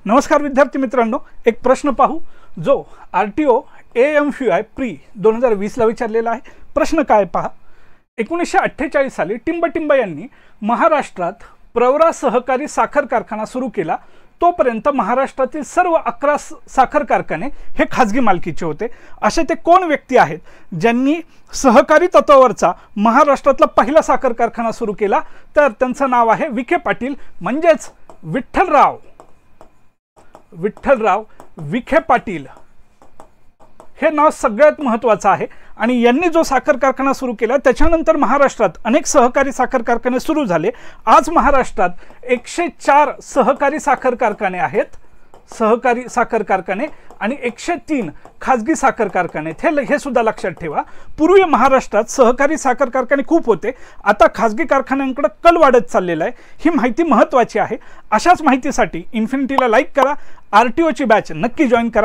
नमस्कार विद्यार्थी मित्रांनो, एक प्रश्न पाहू जो RTO AMFI प्री 2020 ला विचारलेला आहे। प्रश्न काय पहा। 1948 साली टिंब यांनी महाराष्ट्रात प्रवरा सहकारी साखर कारखाना सुरू केला। तोपर्यंत महाराष्ट्रातील सर्व 11 साखर कारखाने हे खाजगी मालकीचे होते। असे ते कोण व्यक्ती आहेत ज्यांनी सहकारी तत्वावरचा महाराष्ट्रातला पहिला साखर कारखाना सुरू केला? तर त्यांचं नाव आहे विखे पाटील, म्हणजेच विठ्ठलराव विखे पाटील। हे नाव सगळ्यात महत्त्वाचं आहे आणि यांनी जो साखर कारखाना सुरू केला त्याच्यानंतर महाराष्ट्रात अनेक सहकारी साखर कारखाने सुरू झाले। आज महाराष्ट्रात 104 सहकारी साखर कारखाने आहेत, सहकारी साखर कारखाने, आणि 103 खाजगी साखर कारखाने। हे सुद्धा लक्षात ठेवा। पूर्वी महाराष्ट्रात सहकारी साखर कारखाने खूप होते, आता खाजगी कारखान्यांकडे कल वाढत चाललेला आहे। ही माहिती महत्त्वाची आहे। अशाच माहितीसाठी इन्फिनिटीला लाईक करा, RTO ची बॅच नक्की जॉइन करा।